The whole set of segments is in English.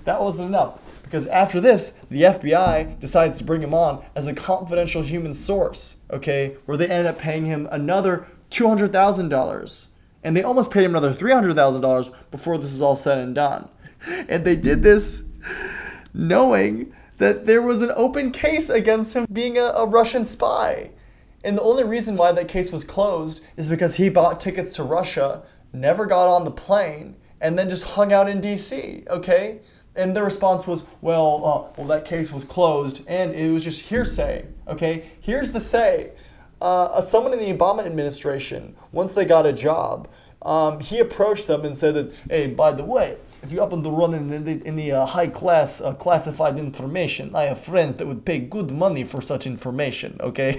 that wasn't enough. Because after this, the FBI decides to bring him on as a confidential human source, okay, where they ended up paying him another $200,000. And they almost paid him another $300,000 before this is all said and done. And they did this knowing that there was an open case against him being a Russian spy. And the only reason why that case was closed is because he bought tickets to Russia, never got on the plane, and then just hung out in D.C., okay? And the response was, well, that case was closed, and it was just hearsay, okay? Here's the say. Someone in the Obama administration, once they got a job, he approached them and said that, hey, by the way, if you happen to run in the high class classified information, I have friends that would pay good money for such information, okay?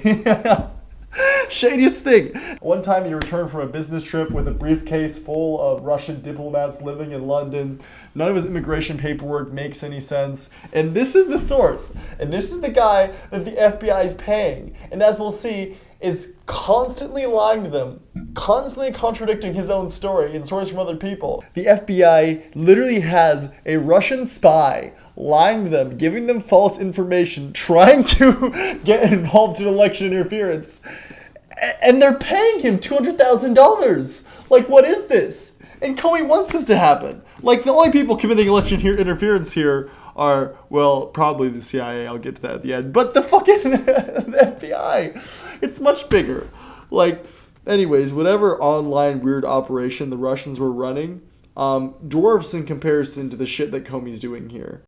Shadiest thing. One time he returned from a business trip with a briefcase full of Russian diplomats living in London. None of his immigration paperwork makes any sense. And this is the source. And this is the guy that the FBI is paying. And as we'll see, is constantly lying to them, constantly contradicting his own story and stories from other people. The FBI literally has a Russian spy lying to them, giving them false information, trying to get involved in election interference, and they're paying him $200,000. Like, what is this? And Comey wants this to happen. Like, the only people committing election interference here are, well, probably the CIA. I'll get to that at the end. But the fucking the FBI, it's much bigger. Like, anyways, whatever online weird operation the Russians were running, dwarfs in comparison to the shit that Comey's doing here.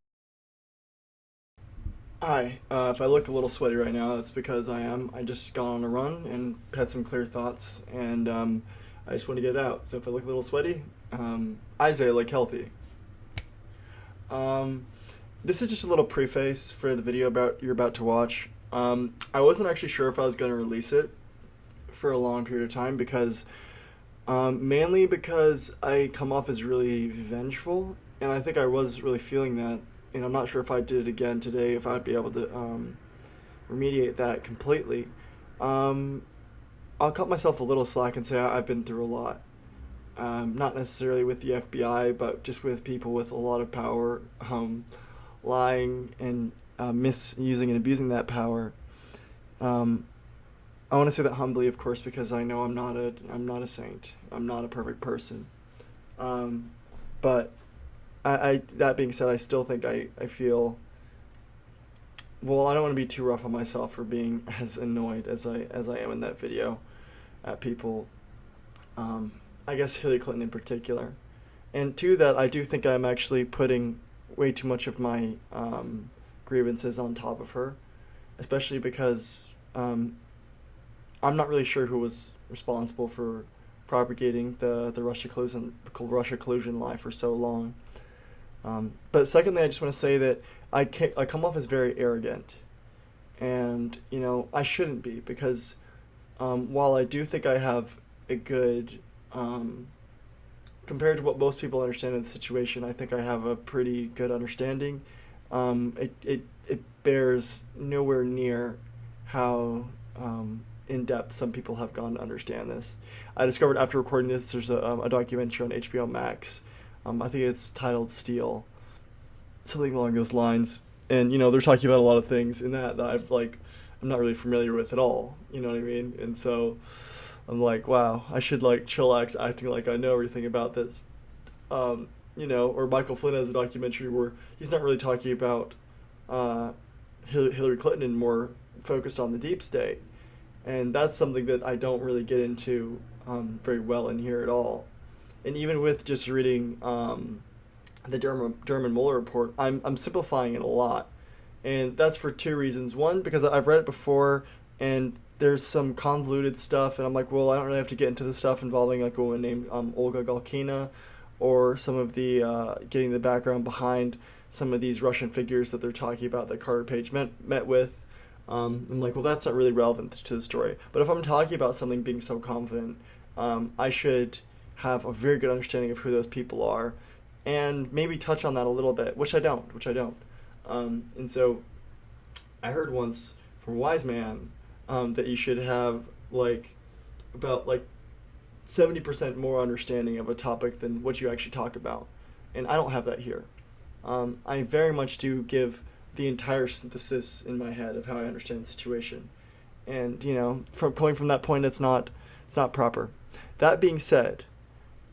Hi, if I look a little sweaty right now, that's because I am. I just got on a run and had some clear thoughts, and I just want to get it out. So if I look a little sweaty, I say like healthy. This is just a little preface for the video you're about to watch. I wasn't actually sure if I was going to release it for a long period of time because, mainly because I come off as really vengeful, and I think I was really feeling that. And I'm not sure if I did it again today, if I'd be able to remediate that completely. I'll cut myself a little slack and say I've been through a lot. Not necessarily with the FBI, but just with people with a lot of power, lying and misusing and abusing that power. I want to say that humbly, of course, because I know I'm not a saint. I'm not a perfect person. But I that being said, I still think I feel, well, I don't want to be too rough on myself for being as annoyed as I am in that video at people, I guess Hillary Clinton in particular. And to that, I do think I'm actually putting way too much of my grievances on top of her, especially because I'm not really sure who was responsible for propagating the Russia collusion lie for so long. But secondly, I just want to say that I come off as very arrogant, and I shouldn't be, because while I do think I have a good, compared to what most people understand in the situation, I think I have a pretty good understanding. It bears nowhere near how in depth some people have gone to understand this. I discovered after recording this, there's a documentary on HBO Max. I think it's titled Steel, something along those lines. And, they're talking about a lot of things in that I'm not really familiar with at all. You know what I mean? And so I'm like, wow, I should chillax acting like I know everything about this. Or Michael Flynn has a documentary where he's not really talking about Hillary Clinton and more focused on the deep state. And that's something that I don't really get into very well in here at all. And even with just reading the Durham Mueller report, I'm simplifying it a lot. And that's for two reasons. One, because I've read it before, and there's some convoluted stuff, and I'm like, well, I don't really have to get into the stuff involving a woman named Olga Galkina, or some of the getting the background behind some of these Russian figures that they're talking about that Carter Page met with. I'm like, well, that's not really relevant to the story. But if I'm talking about something being so confident, I should have a very good understanding of who those people are, and maybe touch on that a little bit, which I don't. And so I heard once from a wise man that you should have about 70% more understanding of a topic than what you actually talk about. And I don't have that here. I very much do give the entire synthesis in my head of how I understand the situation. And, from coming from that point, it's not proper. That being said,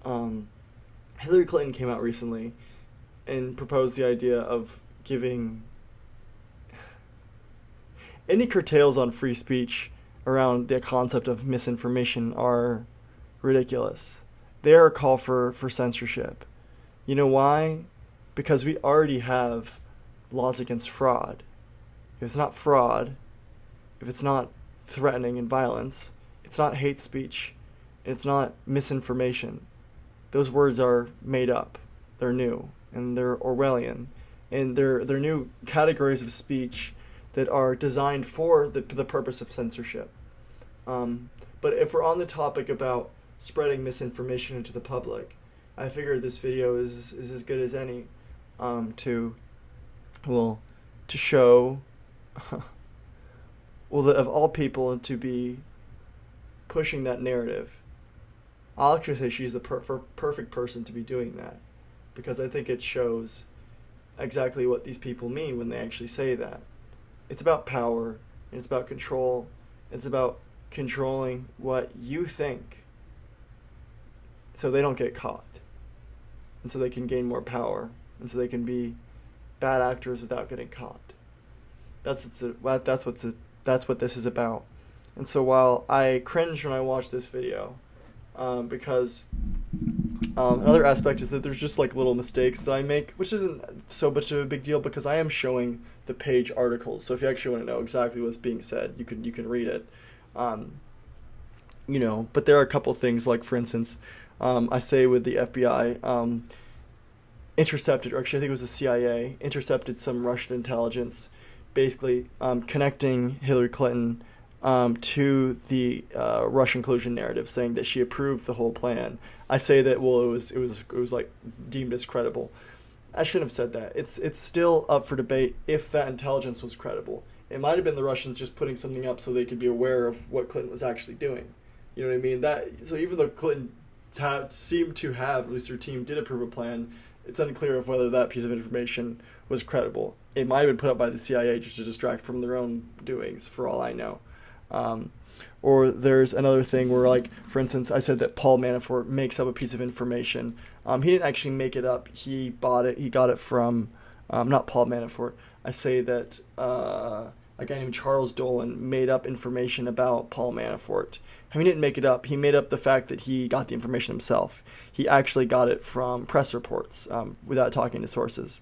Hillary Clinton came out recently and proposed the idea of giving any curtails on free speech around the concept of misinformation are ridiculous. They are a call for censorship. You know why? Because we already have laws against fraud. If it's not fraud, if it's not threatening and violence, it's not hate speech, it's not misinformation. Those words are made up. They're new, and they're Orwellian, and they're new categories of speech that are designed for the purpose of censorship. But if we're on the topic about spreading misinformation into the public, I figured this video is as good as any to show that of all people to be pushing that narrative. I'll actually say she's the perfect person to be doing that, because I think it shows exactly what these people mean when they actually say that. It's about power, and it's about control, it's about controlling what you think so they don't get caught, and so they can gain more power, and so they can be bad actors without getting caught. That's what this is about. And so while I cringe when I watch this video, because another aspect is that there's just like little mistakes that I make, which isn't so much of a big deal because I am showing the page articles. So if you actually want to know exactly what's being said, you can read it. But there are a couple things, like for instance, I say with the FBI intercepted, or actually I think it was the CIA, intercepted some Russian intelligence, basically connecting Hillary Clinton to the Russian collusion narrative, saying that she approved the whole plan. I say that, well, it was like deemed as credible. I shouldn't have said that. It's still up for debate if that intelligence was credible. It might have been the Russians just putting something up so they could be aware of what Clinton was actually doing. You know what I mean? So even though Clinton seemed to have, at least her team did approve a plan, it's unclear of whether that piece of information was credible. It might have been put up by the CIA just to distract from their own doings, for all I know. Or there's another thing where, like, for instance, I said that Paul Manafort makes up a piece of information. He didn't actually make it up. He bought it. He got it from, not Paul Manafort. I say that a guy named Charles Dolan made up information about Paul Manafort. He didn't make it up. He made up the fact that he got the information himself. He actually got it from press reports without talking to sources.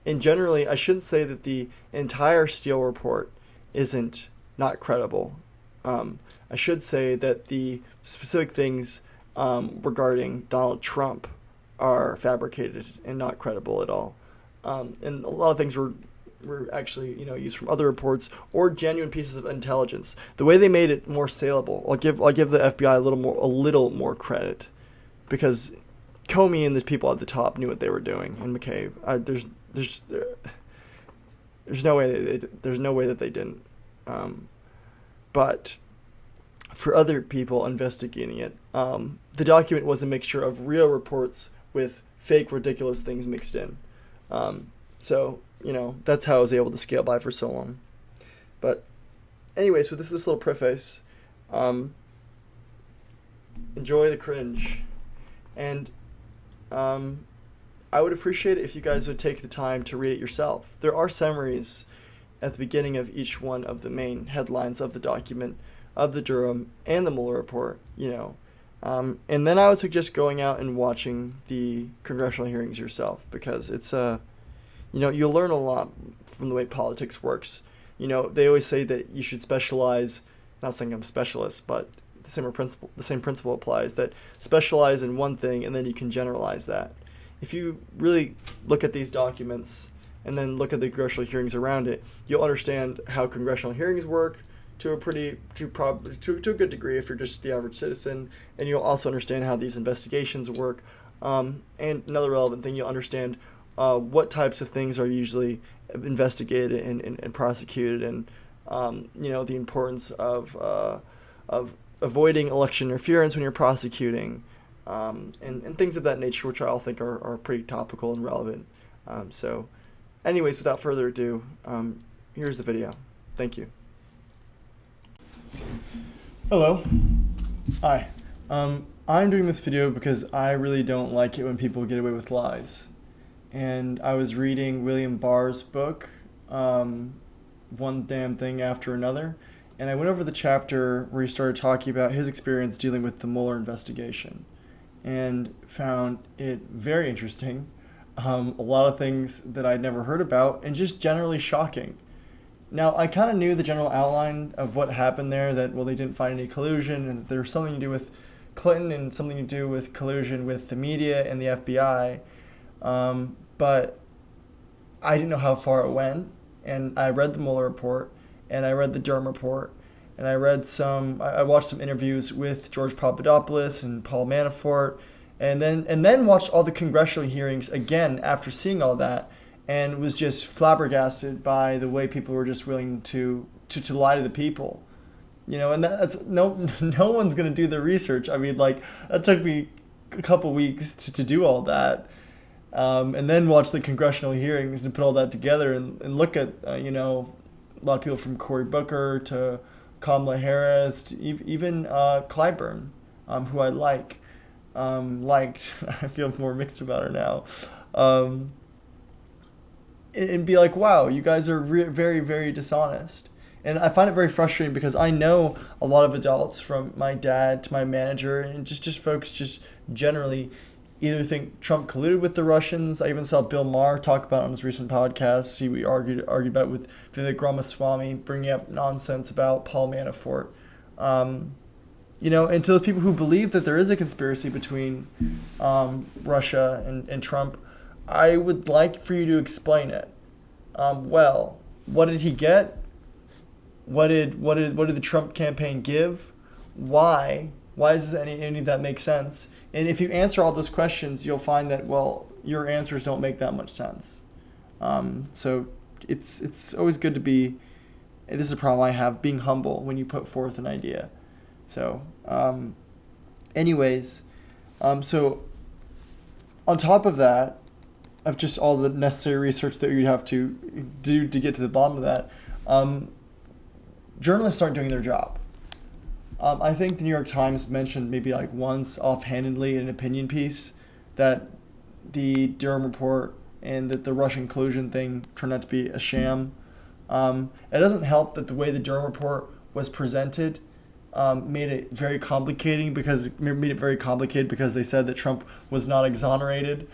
And generally, I shouldn't say that the entire Steele report isn't not credible. I should say that the specific things regarding Donald Trump are fabricated and not credible at all. And a lot of things were actually used from other reports or genuine pieces of intelligence. The way they made it more saleable, I'll give the FBI a little more credit, because Comey and the people at the top knew what they were doing, and McCabe. There's no way that they didn't. But for other people investigating it, the document was a mixture of real reports with fake, ridiculous things mixed in. So that's how I was able to scale by for so long. But anyways, with this little preface, enjoy the cringe. And I would appreciate it if you guys would take the time to read it yourself. There are summaries at the beginning of each one of the main headlines of the document, of the Durham and the Mueller report, and then I would suggest going out and watching the congressional hearings yourself, because it's you'll learn a lot from the way politics works. They always say that you should specialize, not saying I'm a specialist, but the same principle applies, that specialize in one thing and then you can generalize that. If you really look at these documents and then look at the congressional hearings around it, you'll understand how congressional hearings work to a good degree if you're just the average citizen, and you'll also understand how these investigations work. And another relevant thing, you'll understand what types of things are usually investigated and prosecuted, and the importance of avoiding election interference when you're prosecuting, and things of that nature, which I all think are pretty topical and relevant So anyways, without further ado, here's the video. Thank you. Hello. Hi. I'm doing this video because I really don't like it when people get away with lies. And I was reading William Barr's book, One Damn Thing After Another, and I went over the chapter where he started talking about his experience dealing with the Mueller investigation and found it very interesting, a lot of things that I'd never heard about, and just generally shocking. Now, I kind of knew the general outline of what happened there, that, well, they didn't find any collusion, and that there was something to do with Clinton and something to do with collusion with the media and the FBI, but I didn't know how far it went, and I read the Mueller report, and I read the Durham report, and I watched some interviews with George Papadopoulos and Paul Manafort, and then watched all the congressional hearings again after seeing all that, and was just flabbergasted by the way people were just willing to lie to the people. You know, and that's no one's gonna do the research. I mean, like, that took me a couple weeks to do all that, and then watch the congressional hearings and put all that together and look at a lot of people from Cory Booker to Kamala Harris to even Clyburn, who I liked. I feel more mixed about her now. And be like, wow, you guys are very, very dishonest. And I find it very frustrating because I know a lot of adults, from my dad to my manager, and just folks just generally either think Trump colluded with the Russians. I even saw Bill Maher talk about it on his recent podcast. We argued about it with Vivek Ramaswamy, bringing up nonsense about Paul Manafort. And to those people who believe that there is a conspiracy between Russia and Trump, I would like for you to explain it. Well, what did he get? What did the Trump campaign give? Why? Why does any of that make sense? And if you answer all those questions, you'll find that, well, your answers don't make that much sense. So it's always good to be, this is a problem I have, being humble when you put forth an idea. So so on top of that, of just all the necessary research that you'd have to do to get to the bottom of that, journalists aren't doing their job. I think the New York Times mentioned maybe like once offhandedly in an opinion piece that the Durham report and that the Russian collusion thing turned out to be a sham. It doesn't help that the way the Durham report was presented made it very complicated because they said that Trump was not exonerated.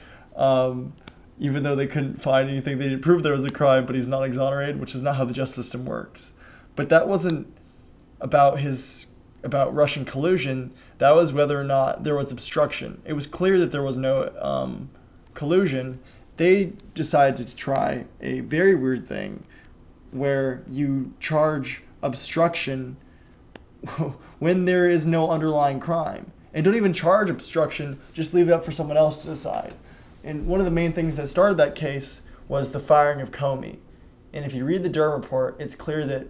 Even though they couldn't find anything, they didn't prove there was a crime, but he's not exonerated, which is not how the justice system works. But that wasn't about Russian collusion. That was whether or not there was obstruction. It was clear that there was no collusion. They decided to try a very weird thing where you charge obstruction when there is no underlying crime. And don't even charge obstruction, just leave it up for someone else to decide. And one of the main things that started that case was the firing of Comey. And if you read the Durham report, it's clear that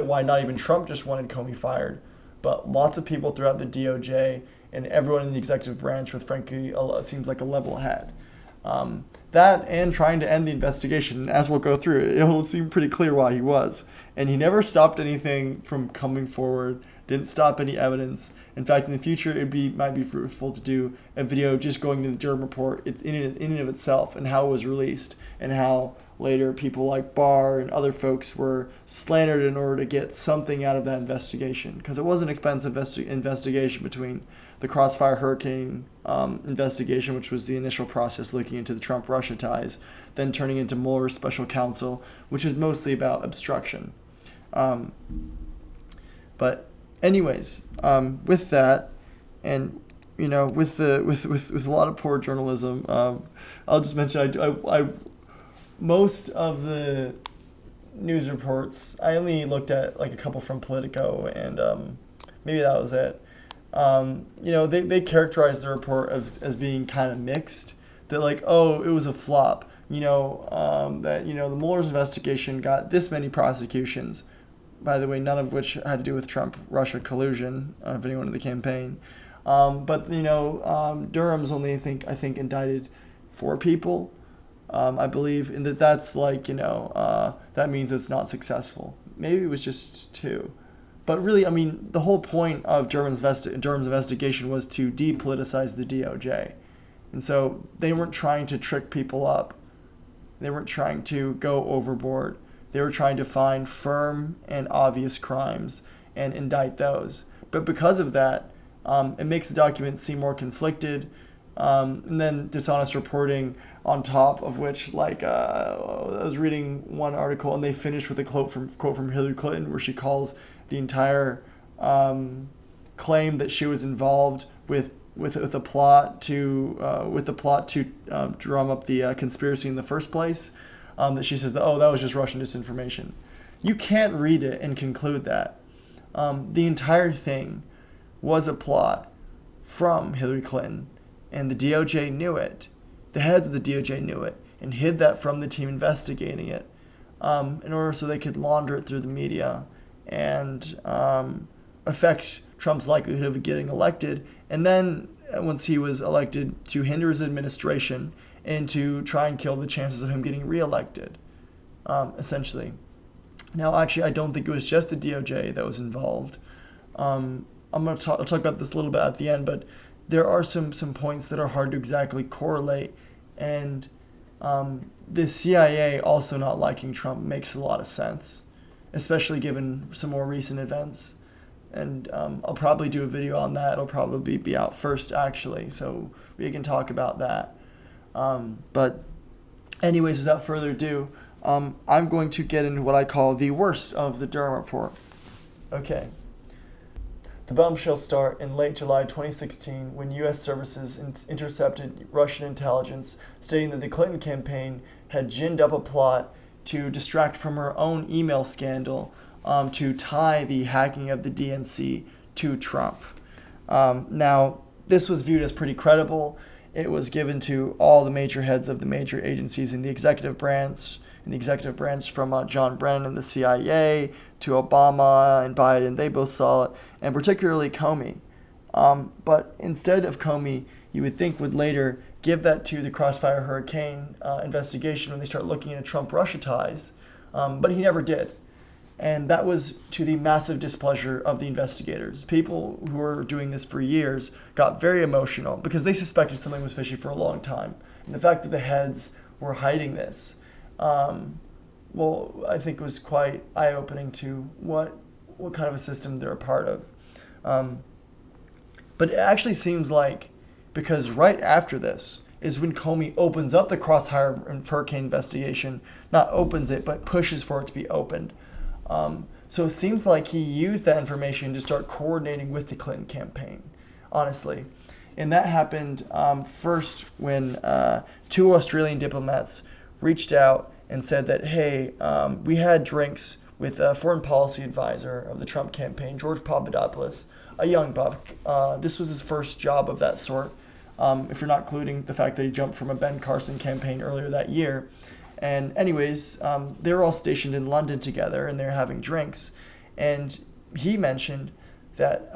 why not even Trump just wanted Comey fired, but lots of people throughout the DOJ and everyone in the executive branch with, frankly, seems like a level ahead. That and trying to end the investigation, as we'll go through, it will seem pretty clear why he was. And he never stopped anything from coming forward, didn't stop any evidence. In fact, in the future, might be fruitful to do a video just going to the Durham report in and of itself and how it was released and how later people like Barr and other folks were slandered in order to get something out of that investigation. Because it was an expensive investigation between the Crossfire hurricane investigation, which was the initial process looking into the Trump-Russia ties, then turning into Mueller's special counsel, which is mostly about obstruction. But anyways, with that, and with a lot of poor journalism, I'll just mention I most of the news reports, I only looked at like a couple from Politico, and maybe that was it. They characterized the report as being kind of mixed. That like, oh, it was a flop. The Mueller's investigation got this many prosecutions. By the way, none of which had to do with Trump-Russia collusion of anyone in the campaign. But Durham's only I think indicted 4 people, I believe, and that's like that means it's not successful. Maybe it was just 2. But really, I mean, the whole point of Durham's investigation was to depoliticize the DOJ. And so they weren't trying to trick people up. They weren't trying to go overboard. They were trying to find firm and obvious crimes and indict those. But because of that, it makes the document seem more conflicted. And then dishonest reporting on top of which, like, I was reading one article and they finished with a quote from Hillary Clinton where she calls the entire claim that she was involved with a plot to drum up the conspiracy in the first place. That she says that that was just Russian disinformation. You can't read it and conclude that. The entire thing was a plot from Hillary Clinton, and the DOJ knew it. The heads of the DOJ knew it and hid that from the team investigating it, in order so they could launder it through the media and affect Trump's likelihood of getting elected. And then once he was elected, to hinder his administration and to try and kill the chances of him getting reelected, essentially. Now, actually, I don't think it was just the DOJ that was involved. I'll talk about this a little bit at the end, but there are some points that are hard to exactly correlate. And the CIA also not liking Trump makes a lot of sense, especially given some more recent events. And I'll probably do a video on that. It'll probably be out first, actually, so we can talk about that. But anyways, without further ado, I'm going to get into what I call the worst of the Durham report. Okay. The bombshells start in late July 2016 when U.S. services intercepted Russian intelligence stating that the Clinton campaign had ginned up a plot to distract from her own email scandal, to tie the hacking of the DNC to Trump. Now, this was viewed as pretty credible. It was given to all the major heads of the major agencies in the executive branch, from John Brennan and the CIA to Obama and Biden. They both saw it, and particularly Comey. But instead of Comey, you would think would later give that to the Crossfire hurricane investigation when they start looking into Trump-Russia ties, but he never did. And that was to the massive displeasure of the investigators. People who were doing this for years got very emotional because they suspected something was fishy for a long time. And the fact that the heads were hiding this, I think was quite eye-opening to what kind of a system they're a part of. But it actually seems like, because right after this is when Comey opens up the Crossfire hurricane investigation, not opens it, but pushes for it to be opened. So it seems like he used that information to start coordinating with the Clinton campaign, honestly. And that happened first when 2 Australian diplomats reached out and said that, hey, we had drinks with a foreign policy advisor of the Trump campaign, George Papadopoulos, a young buck. This was his first job of that sort, if you're not including the fact that he jumped from a Ben Carson campaign earlier that year. And anyways, they were all stationed in London together, and they were having drinks. And he mentioned that,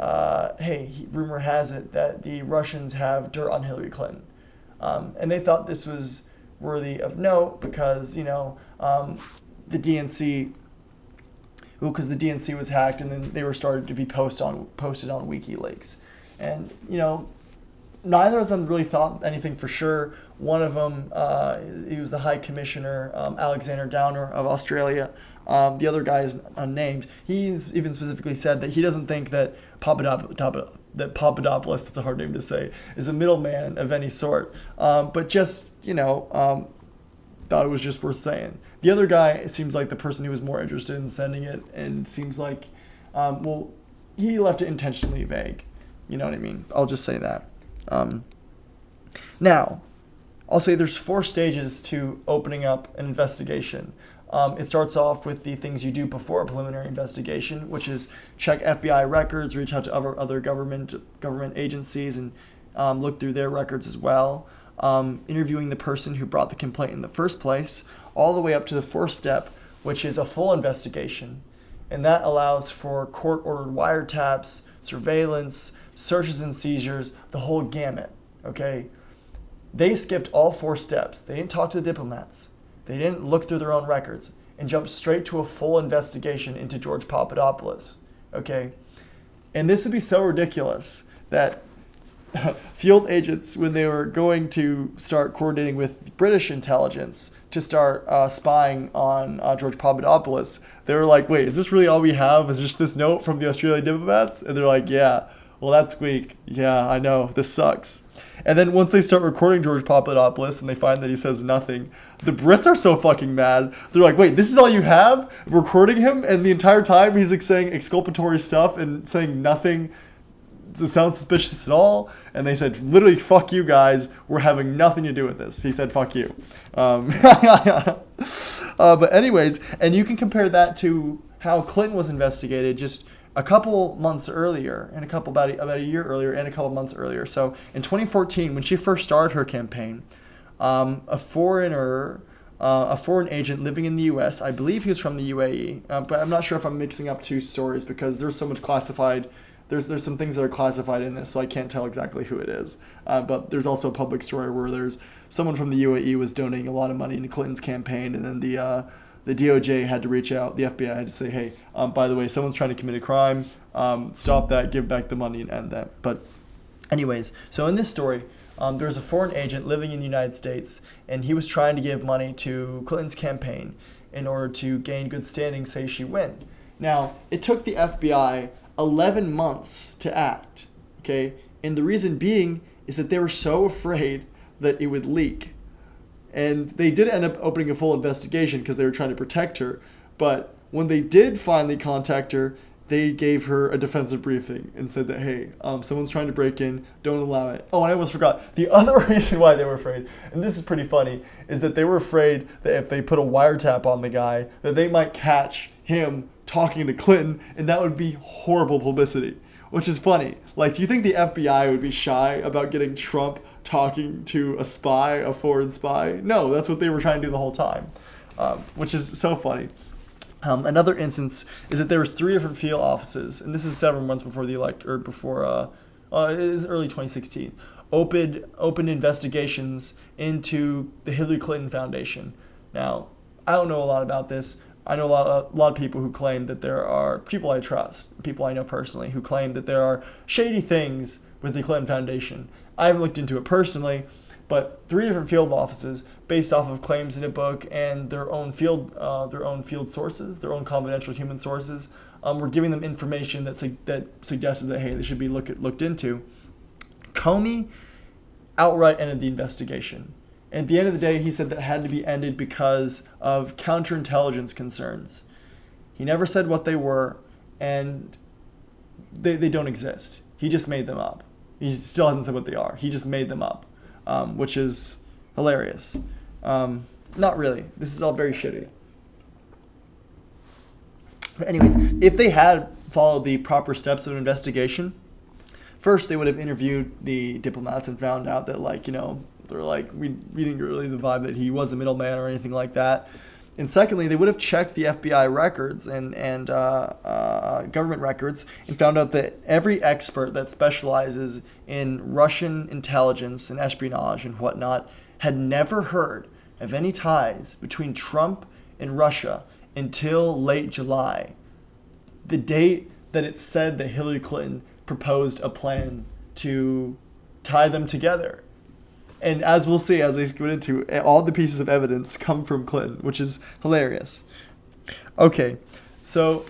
rumor has it that the Russians have dirt on Hillary Clinton. And they thought this was worthy of note because, the DNC, because the DNC was hacked, and then they were started to be posted on WikiLeaks. And, neither of them really thought anything for sure. One of them, he was the High Commissioner, Alexander Downer of Australia. The other guy is unnamed. He's even specifically said that he doesn't think that Papadopoulos, that's a hard name to say, is a middleman of any sort. But just, thought it was just worth saying. The other guy seems like the person who was more interested in sending it, and seems like, he left it intentionally vague. You know what I mean? I'll just say that. Now, I'll say there's 4 stages to opening up an investigation. It starts off with the things you do before a preliminary investigation, which is check FBI records, reach out to other government agencies, and look through their records as well. Interviewing the person who brought the complaint in the first place, all the way up to the 4th step, which is a full investigation. And that allows for court-ordered wiretaps, surveillance, searches and seizures, the whole gamut, okay? They skipped all 4 steps. They didn't talk to the diplomats. They didn't look through their own records and jumped straight to a full investigation into George Papadopoulos, okay? And this would be so ridiculous that field agents, when they were going to start coordinating with British intelligence to start spying on George Papadopoulos, they were like, wait, is this really all we have? Is just this note from the Australian diplomats? And they're like, yeah, well, that's weak. Yeah, I know. This sucks. And then once they start recording George Papadopoulos and they find that he says nothing, the Brits are so fucking mad. They're like, wait, this is all you have? Recording him? And the entire time he's like saying exculpatory stuff and saying nothing that sounds suspicious at all. And they said, literally, fuck you guys. We're having nothing to do with this. He said, fuck you. But anyways, and you can compare that to how Clinton was investigated just a couple months earlier, and about a year earlier, and a couple months earlier. So in 2014, when she first started her campaign, a foreign agent living in the U.S., I believe he was from the UAE, but I'm not sure if I'm mixing up 2 stories because there's so much classified. There's some things that are classified in this, so I can't tell exactly who it is. But there's also a public story where there's someone from the UAE was donating a lot of money into Clinton's campaign, and then the DOJ had to reach out, the FBI had to say, hey, by the way, someone's trying to commit a crime, stop that, give back the money, and end that. But anyways, so in this story, there's a foreign agent living in the United States, and he was trying to give money to Clinton's campaign in order to gain good standing, say she win. Now, it took the FBI 11 months to act, okay? And the reason being is that they were so afraid that it would leak. And they did end up opening a full investigation because they were trying to protect her. But when they did finally contact her, they gave her a defensive briefing and said that, hey, someone's trying to break in, don't allow it. Oh, and I almost forgot. The other reason why they were afraid, and this is pretty funny, is that they were afraid that if they put a wiretap on the guy, that they might catch him talking to Clinton, and that would be horrible publicity, which is funny. Like, do you think the FBI would be shy about getting Trump talking to a spy, a foreign spy? No, that's what they were trying to do the whole time, which is so funny. Another instance is that there was 3 different field offices, and this is several months before the it is early 2016, opened investigations into the Hillary Clinton Foundation. Now, I don't know a lot about this. I know a lot of people who claim that there are people I trust, people I know personally, who claim that there are shady things with the Clinton Foundation. I haven't looked into it personally, but 3 different field offices, based off of claims in a book and their own field sources, their own confidential human sources, were giving them information that suggested that, hey, they should be looked into. Comey outright ended the investigation. And at the end of the day, he said that it had to be ended because of counterintelligence concerns. He never said what they were, and they don't exist. He just made them up. He still hasn't said what they are. He just made them up, which is hilarious. Not really. This is all very shitty. But anyways, if they had followed the proper steps of an investigation, first they would have interviewed the diplomats and found out that, they're like, we didn't get really the vibe that he was a middleman or anything like that. And secondly, they would have checked the FBI records and government records and found out that every expert that specializes in Russian intelligence and espionage and whatnot had never heard of any ties between Trump and Russia until late July, the date that it said that Hillary Clinton proposed a plan to tie them together. And as we'll see, as I go into, all the pieces of evidence come from Clinton, which is hilarious. Okay, so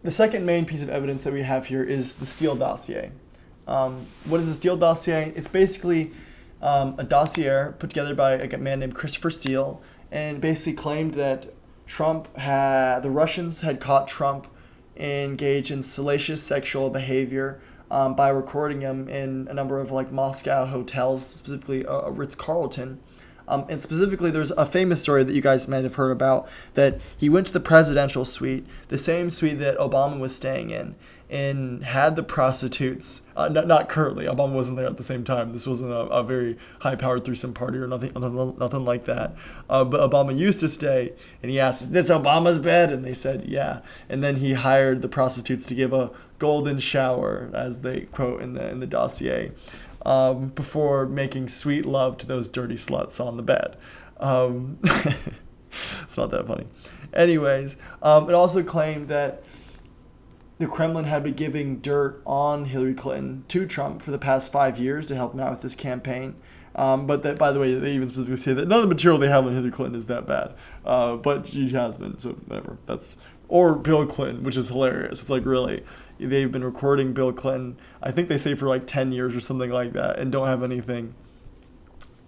the second main piece of evidence that we have here is the Steele dossier. What is the Steele dossier? It's basically a dossier put together by a man named Christopher Steele, and basically claimed that the Russians had caught Trump engaged in salacious sexual behavior by recording him in a number of Moscow hotels, specifically a Ritz-Carlton, And specifically, there's a famous story that you guys might have heard about, that he went to the presidential suite, the same suite that Obama was staying in, and had the prostitutes, not currently, Obama wasn't there at the same time. This wasn't a very high-powered threesome party or nothing like that. But Obama used to stay, and he asked, "Is this Obama's bed?" And they said, "Yeah." And then he hired the prostitutes to give a golden shower, as they quote in the dossier, before making sweet love to those dirty sluts on the bed. It's not that funny. Anyways, it also claimed that the Kremlin had been giving dirt on Hillary Clinton to Trump for the past 5 years to help him out with this campaign. But that, by the way, they even specifically say that none of the material they have on Hillary Clinton is that bad. But she has been, so whatever. Or Bill Clinton, which is hilarious. It's like, really, they've been recording Bill Clinton, I think they say for like 10 years or something like that, and don't have anything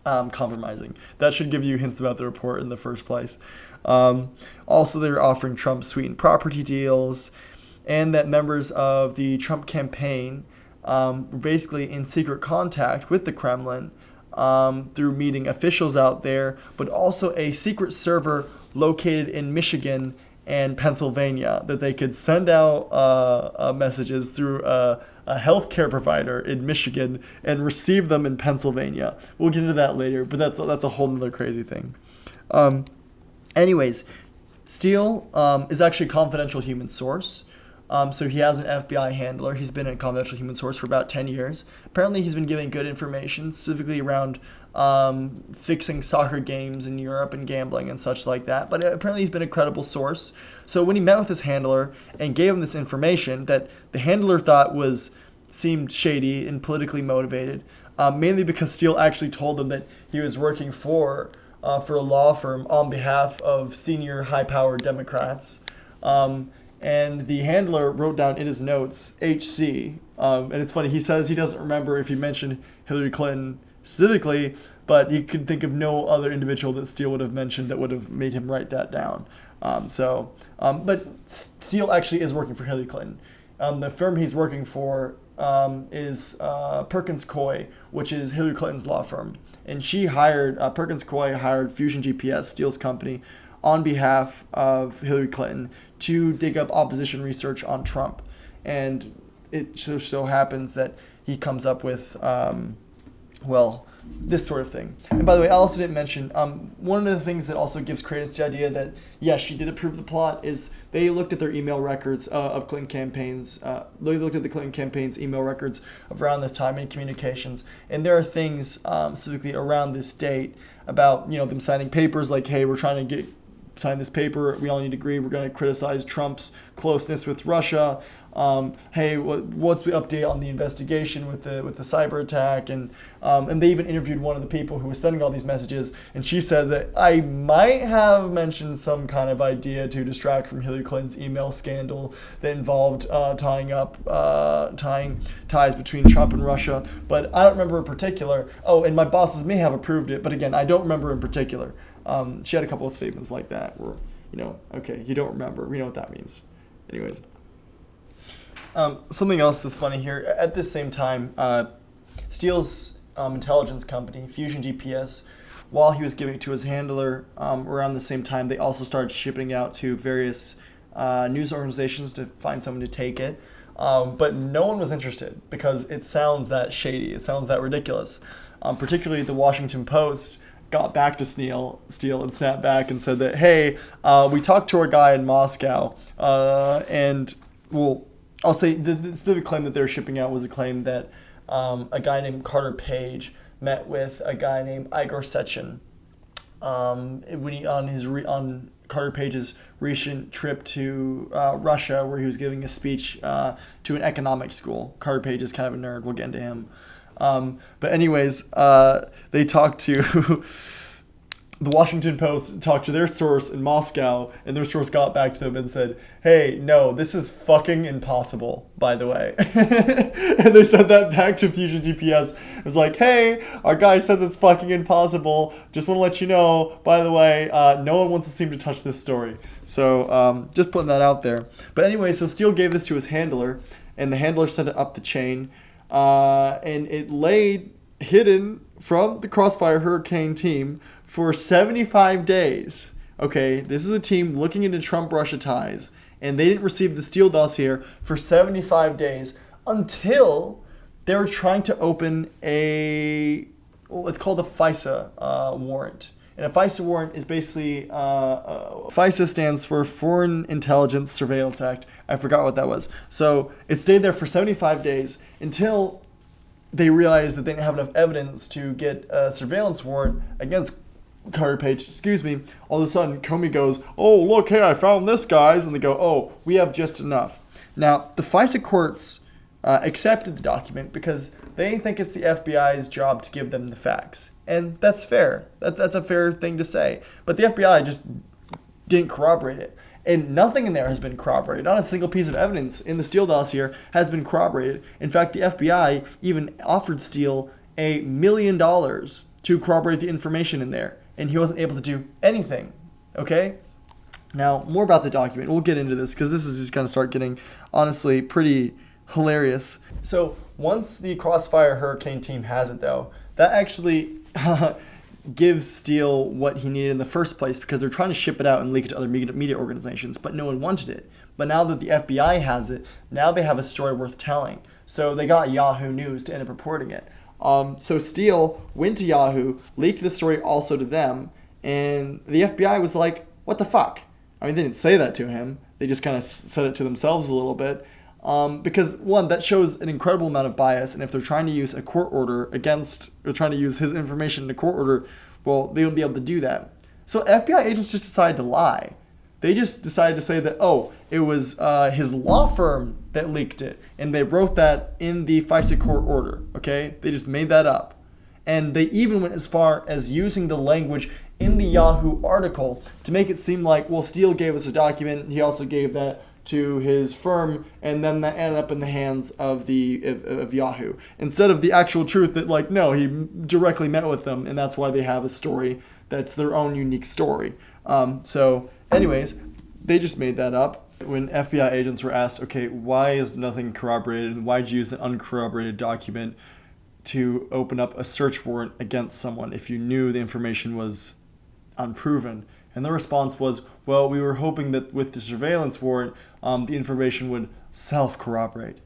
compromising. That should give you hints about the report in the first place. Also, they were offering Trump sweetened property deals, and that members of the Trump campaign were basically in secret contact with the Kremlin through meeting officials out there, but also a secret server located in Michigan and Pennsylvania that they could send out messages through a healthcare provider in Michigan and receive them in Pennsylvania. We'll get into that later, but that's a whole other crazy thing. Anyways, Steele is actually a confidential human source. So he has an FBI handler. He's been a confidential human source for about 10 years. Apparently, he's been giving good information, specifically around fixing soccer games in Europe and gambling and such like that. But apparently, he's been a credible source. So when he met with his handler and gave him this information that the handler thought seemed shady and politically motivated, mainly because Steele actually told him that he was working for a law firm on behalf of senior high-powered Democrats. And the handler wrote down in his notes, HC. And it's funny, he says he doesn't remember if he mentioned Hillary Clinton specifically, but he could think of no other individual that Steele would have mentioned that would have made him write that down. But Steele actually is working for Hillary Clinton. The firm he's working for is Perkins Coie, which is Hillary Clinton's law firm. And Perkins Coie hired Fusion GPS, Steele's company, on behalf of Hillary Clinton to dig up opposition research on Trump. And it just so happens that he comes up with, this sort of thing. And by the way, I also didn't mention, one of the things that also gives credence to the idea that, yes, she did approve the plot is they looked at their email records of Clinton campaigns. They looked at the Clinton campaign's email records of around this time in communications. And there are things specifically around this date about, them signing papers like, hey, we're trying to sign this paper. We all need to agree. We're going to criticize Trump's closeness with Russia. Hey, what's the update on the investigation with the cyber attack? And they even interviewed one of the people who was sending all these messages, and she said that I might have mentioned some kind of idea to distract from Hillary Clinton's email scandal that involved tying ties between Trump and Russia, but I don't remember in particular. Oh, and my bosses may have approved it, but again, I don't remember in particular. She had a couple of statements like that where, okay, you don't remember. We know what that means. Anyways. Something else that's funny here, at this same time, Steele's intelligence company, Fusion GPS, while he was giving it to his handler, around the same time, they also started shipping out to various news organizations to find someone to take it. But no one was interested because it sounds that shady. It sounds that ridiculous. Particularly the Washington Post got back to Steele and snapped back and said that, hey, we talked to our guy in Moscow, I'll say the specific claim that they're shipping out was a claim that a guy named Carter Page met with a guy named Igor Sechin on Carter Page's recent trip to Russia, where he was giving a speech to an economics school. Carter Page is kind of a nerd. We'll get into him. But anyways, they talked to the Washington Post, talked to their source in Moscow, and their source got back to them and said, hey, no, this is fucking impossible, by the way. And they said that back to Fusion GPS. It was like, hey, our guy said that's fucking impossible. Just want to let you know, by the way, no one wants to seem to touch this story. So just putting that out there. But anyway, so Steele gave this to his handler, and the handler sent it up the chain. And it laid hidden from the Crossfire Hurricane team for 75 days. Okay, this is a team looking into Trump-Russia ties, and they didn't receive the Steele dossier for 75 days until they were trying to open it's called a FISA warrant. And a FISA warrant is basically, FISA stands for Foreign Intelligence Surveillance Act. I forgot what that was. So it stayed there for 75 days until they realized that they didn't have enough evidence to get a surveillance warrant against Carter Page. All of a sudden, Comey goes, "Oh, look, hey, I found this, guys." And they go, "Oh, we have just enough." Now, the FISA courts accepted the document because they think it's the FBI's job to give them the facts. And that's fair. That's a fair thing to say. But the FBI just didn't corroborate it. And nothing in there has been corroborated. Not a single piece of evidence in the Steele dossier has been corroborated. In fact, the FBI even offered Steele $1 million to corroborate the information in there. And he wasn't able to do anything. Okay? Now, more about the document. We'll get into this because this is just going to start getting, honestly, pretty hilarious. So once the Crossfire Hurricane team has it, though, that actually gives Steele what he needed in the first place because they're trying to ship it out and leak it to other media organizations, but no one wanted it. But now that the FBI has it, now they have a story worth telling. So they got Yahoo News to end up reporting it. So Steele went to Yahoo, leaked the story also to them, and the FBI was like, "What the fuck?" I mean, they didn't say that to him. They just kind of said it to themselves a little bit. Because, one, that shows an incredible amount of bias, and if they're trying to use a court order or trying to use his information in a court order, well, they wouldn't be able to do that. So FBI agents just decided to lie. They just decided to say that, it was his law firm that leaked it, and they wrote that in the FISA court order, okay? They just made that up. And they even went as far as using the language in the Yahoo article to make it seem like, well, Steele gave us a document, he also gave that to his firm, and then that ended up in the hands of Yahoo. Instead of the actual truth that, no, he directly met with them, and that's why they have a story that's their own unique story. So anyways, they just made that up. When FBI agents were asked, okay, why is nothing corroborated, and why did you use an uncorroborated document to open up a search warrant against someone if you knew the information was unproven? And the response was, well, we were hoping that with the surveillance warrant, the information would self-corroborate.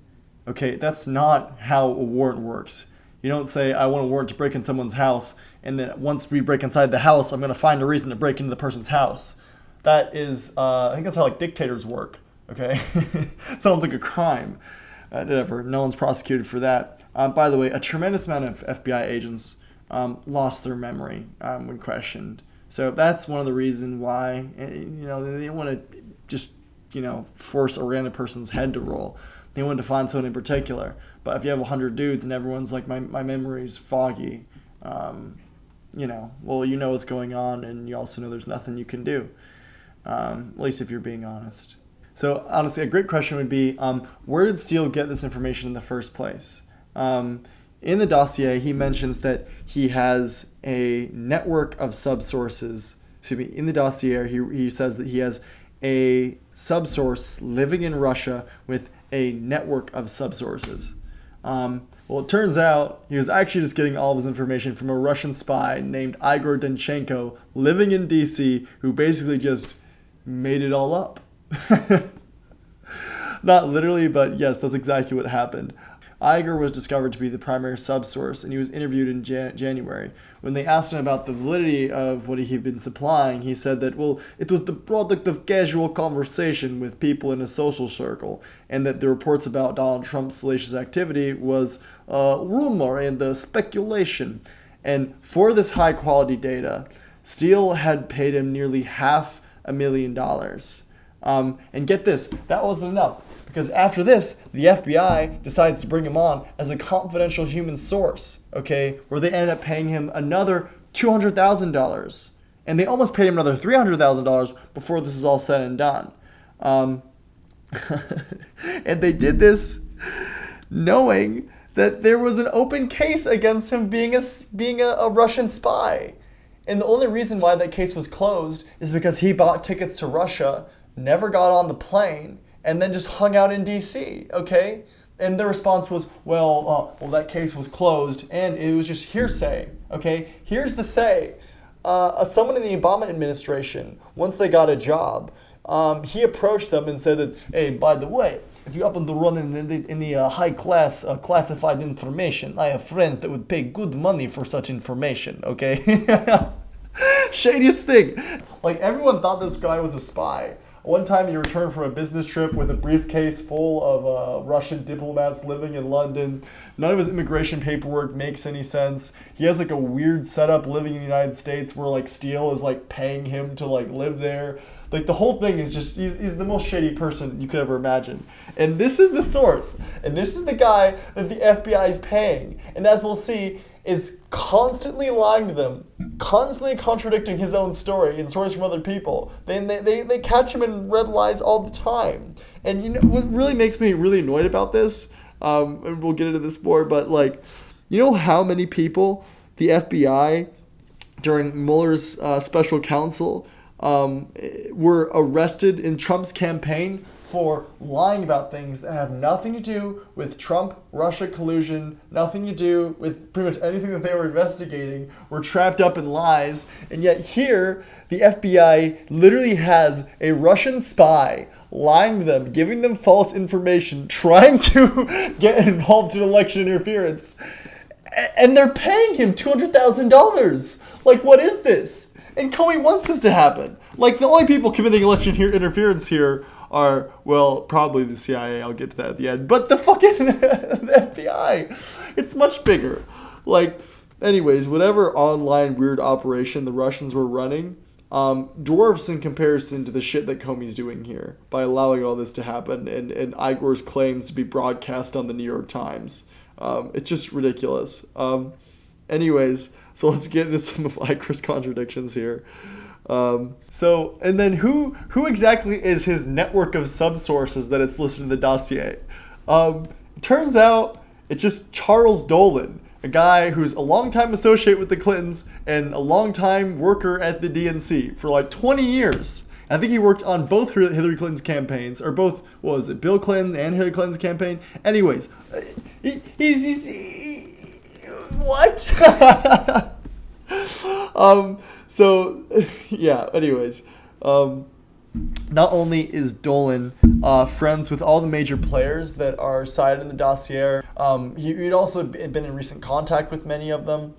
Okay, that's not how a warrant works. You don't say, I want a warrant to break in someone's house, and then once we break inside the house, I'm going to find a reason to break into the person's house. That is, I think that's how dictators work, okay? Sounds like a crime. Whatever, no one's prosecuted for that. By the way, a tremendous amount of FBI agents lost their memory when questioned. So that's one of the reasons why, they didn't want to just, force a random person's head to roll. They wanted to find someone in particular. But if you have 100 dudes and everyone's like, my memory's foggy, you know what's going on, and you also know there's nothing you can do, at least if you're being honest. So honestly, a great question would be, where did Steele get this information in the first place? In the dossier, he mentions that he has a network of subsources. In the dossier, he says that he has a subsource living in Russia with a network of subsources. Well, it turns out he was actually just getting all of his information from a Russian spy named Igor Danchenko living in D.C., who basically just made it all up. Not literally, but yes, that's exactly what happened. Igor was discovered to be the primary subsource, and he was interviewed in January. When they asked him about the validity of what he had been supplying, he said that, it was the product of casual conversation with people in a social circle, and that the reports about Donald Trump's salacious activity was rumor and speculation. And for this high-quality data, Steele had paid him nearly $500,000. And get this, that wasn't enough. Because after this, the FBI decides to bring him on as a confidential human source, okay, where they ended up paying him another $200,000. And they almost paid him another $300,000 before this is all said and done. And they did this knowing that there was an open case against him being a Russian spy. And the only reason why that case was closed is because he bought tickets to Russia, never got on the plane, and then just hung out in D.C., okay? And the response was, well, that case was closed, and it was just hearsay, okay? Here's the say. someone in the Obama administration, once they got a job, he approached them and said that, hey, by the way, if you happen to run in the high class classified information, I have friends that would pay good money for such information, okay? Shadiest thing. Like, everyone thought this guy was a spy. One time he returned from a business trip with a briefcase full of Russian diplomats living in London. None of his immigration paperwork makes any sense. He has like a weird setup living in the United States where like Steele is like paying him to like live there. Like, the whole thing is just, he's the most shady person you could ever imagine. And this is the source. And this is the guy that the FBI is paying. And as we'll see, is constantly lying to them, constantly contradicting his own story and stories from other people. They catch him in red lies all the time. And you know what really makes me really annoyed about this, and we'll get into this more, but like, you know how many people the FBI during Mueller's special counsel were arrested in Trump's campaign for lying about things that have nothing to do with Trump-Russia collusion, nothing to do with pretty much anything that they were investigating, were trapped up in lies. And yet here, the FBI literally has a Russian spy lying to them, giving them false information, trying to get involved in election interference. And they're paying him $200,000. Like, what is this? And Comey wants this to happen. Like, the only people committing election interference here are, well, probably the CIA. I'll get to that at the end. But the fucking the FBI, it's much bigger. Like, anyways, whatever online weird operation the Russians were running dwarfs in comparison to the shit that Comey's doing here by allowing all this to happen and Igor's claims to be broadcast on the New York Times. It's just ridiculous. Anyways, so let's get into some of Igor's contradictions here. And then who exactly is his network of subsources that it's listed in the dossier? Turns out it's just Charles Dolan, a guy who's a longtime associate with the Clintons and a longtime worker at the DNC for like 20 years. I think he worked on both Hillary Clinton's campaigns, or both, what was it, Bill Clinton and Hillary Clinton's campaign? Anyways, what? Not only is Dolan friends with all the major players that are cited in the dossier, he'd also been in recent contact with many of them.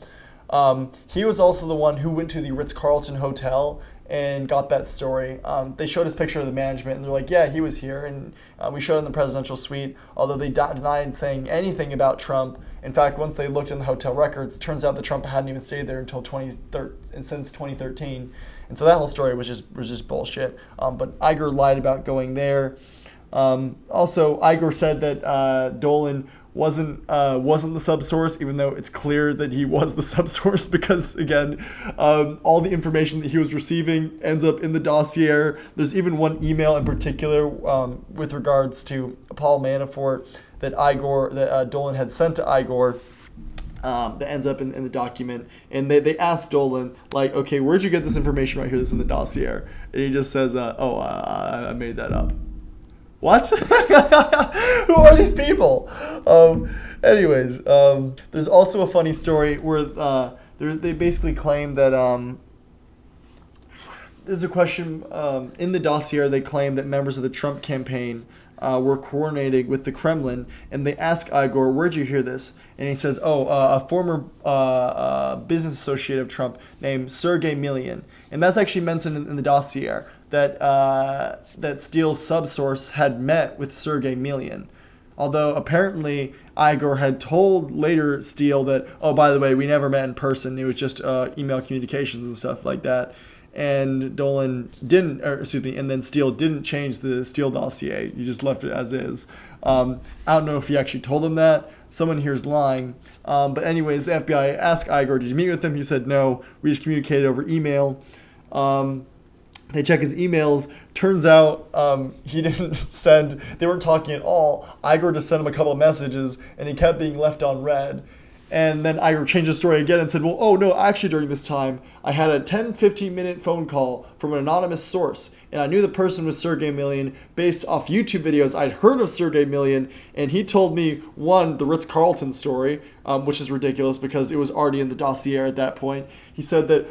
He was also the one who went to the Ritz-Carlton Hotel and got that story. They showed his picture of the management, and they're like, yeah, he was here, and we showed him the presidential suite, although they denied saying anything about Trump. In fact, once they looked in the hotel records, it turns out that Trump hadn't even stayed there until since 2013. And so that whole story was just bullshit. But Igor lied about going there. Also, Igor said that Dolan wasn't the subsource, even though it's clear that he was the subsource because, again, all the information that he was receiving ends up in the dossier. There's even one email in particular with regards to Paul Manafort that Dolan had sent to Igor. That ends up in the document, and they asked Dolan, like, okay, where'd you get this information right here that's in the dossier? And he just says, I made that up. What? Who are these people? Anyways, there's also a funny story where they basically claim that there's a question in the dossier. They claim that members of the Trump campaign were coordinating with the Kremlin, and they ask Igor, where'd you hear this? And he says, a former business associate of Trump named Sergey Millian. And that's actually mentioned in the dossier, that Steele's subsource had met with Sergey Millian. Although apparently Igor had told later Steele that, oh, by the way, we never met in person. It was just email communications and stuff like that. And and then Steele didn't change the Steele dossier. You just left it as is. I don't know if he actually told him that. Someone here is lying. But anyways, the FBI asked Igor, did you meet with him? He said, no, we just communicated over email. They check his emails. Turns out he didn't send, they weren't talking at all. Igor just sent him a couple of messages, and he kept being left on read. And then Igor changed the story again and said, well, oh, no, actually during this time, I had a 10-15 minute phone call from an anonymous source. And I knew the person was Sergey Millian based off YouTube videos. I'd heard of Sergey Millian, and he told me, one, the Ritz-Carlton story, which is ridiculous because it was already in the dossier at that point. He said that,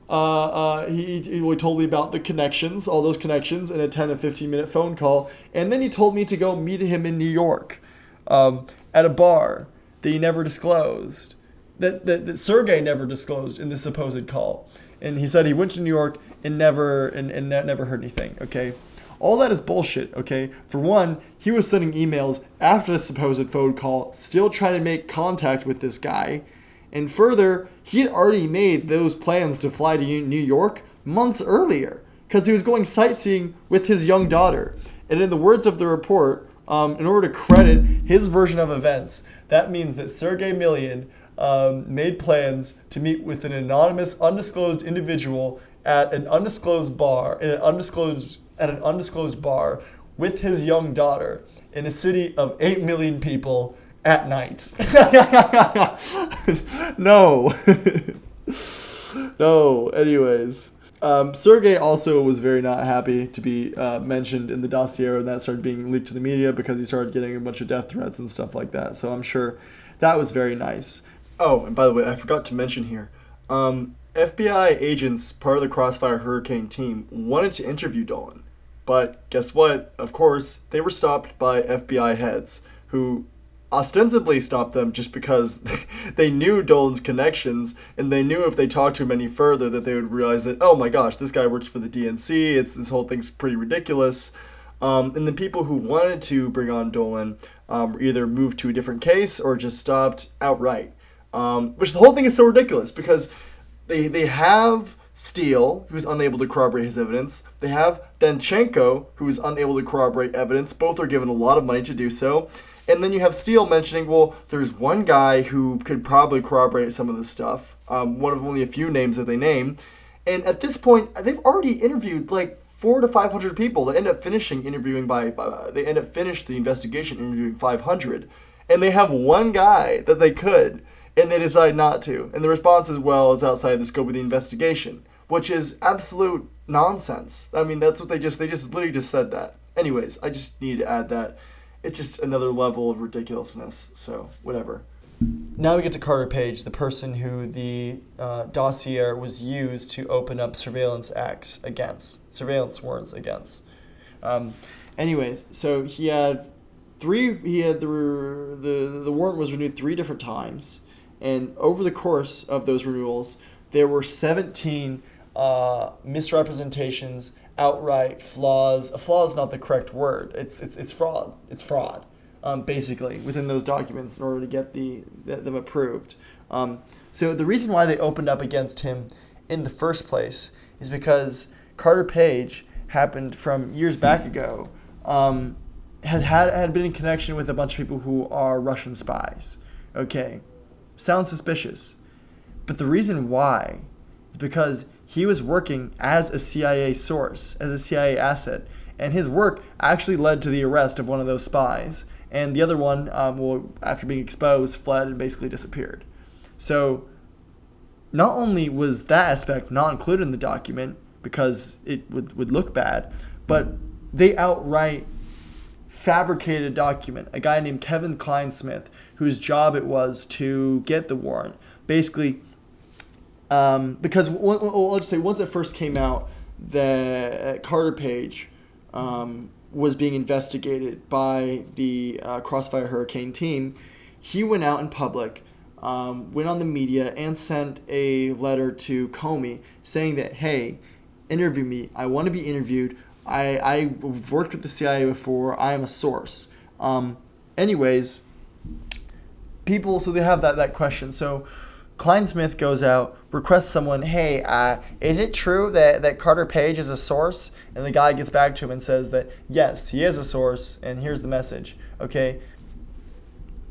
He told me about the connections, all those connections, in a 10 to 15-minute phone call. And then he told me to go meet him in New York at a bar that he never disclosed, that Sergey never disclosed in this supposed call. And he said he went to New York and never heard anything, okay? All that is bullshit, okay? For one, he was sending emails after the supposed phone call, still trying to make contact with this guy. And further, he had already made those plans to fly to New York months earlier because he was going sightseeing with his young daughter. And in the words of the report, in order to credit his version of events, that means that Sergey Millian made plans to meet with an anonymous, undisclosed individual at an undisclosed bar, bar with his young daughter in a city of 8 million people at night. No. No, anyways. Sergey also was very not happy to be mentioned in the dossier, and that started being leaked to the media because he started getting a bunch of death threats and stuff like that. So I'm sure that was very nice. Oh, and by the way, I forgot to mention here. FBI agents, part of the Crossfire Hurricane team, wanted to interview Dolan. But guess what? Of course, they were stopped by FBI heads who ostensibly stopped them just because they knew Dolan's connections, and they knew if they talked to him any further that they would realize that, oh my gosh, this guy works for the DNC, this whole thing's pretty ridiculous. And the people who wanted to bring on Dolan either moved to a different case or just stopped outright. Which the whole thing is so ridiculous because they have Steele, who's unable to corroborate his evidence. They have Danchenko, who's unable to corroborate evidence. Both are given a lot of money to do so. And then you have Steele mentioning, well, there's one guy who could probably corroborate some of this stuff. One of only a few names that they name. And at this point, they've already interviewed like 400 to 500 people. They end up finishing the investigation interviewing 500. And they have one guy that they could. And they decide not to. And the response is, well, it's outside the scope of the investigation, which is absolute nonsense. I mean, that's what they literally just said that. Anyways, I just need to add that. It's just another level of ridiculousness. So, whatever. Now we get to Carter Page, the person who the dossier was used to open up surveillance warrants against. Anyways, so he had the warrant was renewed 3 different times. And over the course of those renewals, there were 17 misrepresentations, outright flaws. A flaw is not the correct word. It's fraud. It's fraud, basically, within those documents in order to get them approved. So the reason why they opened up against him in the first place is because Carter Page happened from years back ago, had been in connection with a bunch of people who are Russian spies. Okay. Sounds suspicious. But the reason why is because he was working as a CIA source, as a CIA asset, and his work actually led to the arrest of one of those spies. And the other one, after being exposed, fled and basically disappeared. So not only was that aspect not included in the document because it would look bad, but they outright fabricated a document. A guy named Kevin Kleinsmith, whose job it was to get the warrant. Basically, because let's say once it first came out that Carter Page was being investigated by the Crossfire Hurricane team, he went out in public, went on the media, and sent a letter to Comey saying that, hey, interview me. I want to be interviewed. I've worked with the CIA before. I am a source. Anyways, people, so they have that question. So Kleinsmith goes out, requests someone, hey, is it true that Carter Page is a source? And the guy gets back to him and says that, yes, he is a source, and here's the message. Okay.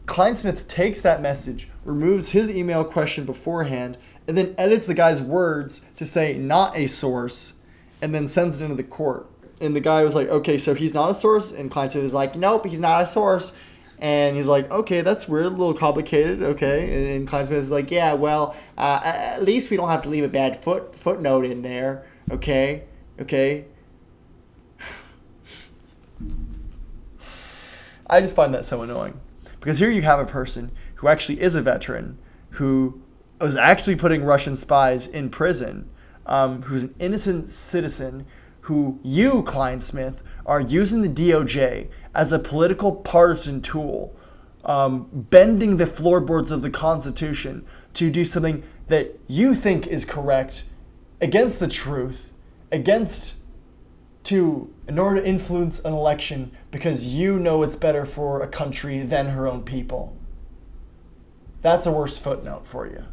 Kleinsmith takes that message, removes his email question beforehand, and then edits the guy's words to say not a source, and then sends it into the court. And the guy was like, okay, so he's not a source? And Kleinsmith is like, nope, he's not a source. And he's like, okay, that's weird, a little complicated, okay. And Kleinsmith is like, yeah, well, at least we don't have to leave a bad footnote in there, okay. I just find that so annoying. Because here you have a person who actually is a veteran, who was actually putting Russian spies in prison, who's an innocent citizen, who you, Clinesmith, are using the DOJ as a political partisan tool, bending the floorboards of the Constitution to do something that you think is correct against the truth, in order to influence an election because you know it's better for a country than her own people. That's a worse footnote for you.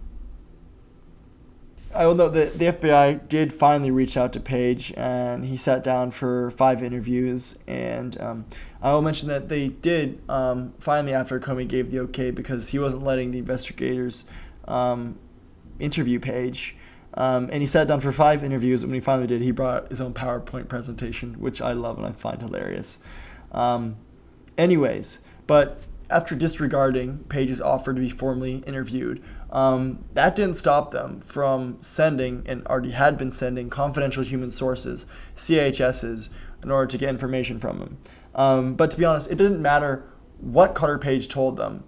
I will note that the FBI did finally reach out to Page, and he sat down for 5 interviews. And I will mention that they did finally, after Comey gave the okay, because he wasn't letting the investigators interview Page. And he sat down for 5 interviews, and when he finally did, he brought his own PowerPoint presentation, which I love and I find hilarious. Anyways, but after disregarding Page's offer to be formally interviewed, that didn't stop them from sending, and already had been sending, confidential human sources, CHSs, in order to get information from him. But to be honest, it didn't matter what Carter Page told them.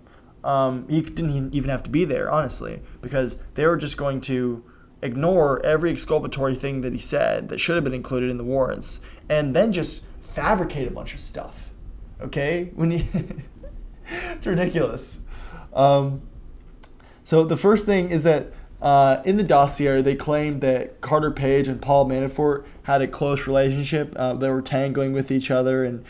He didn't even have to be there, honestly, because they were just going to ignore every exculpatory thing that he said that should have been included in the warrants, and then just fabricate a bunch of stuff. Okay? It's ridiculous. So the first thing is that in the dossier, they claimed that Carter Page and Paul Manafort had a close relationship. They were tangoing with each other and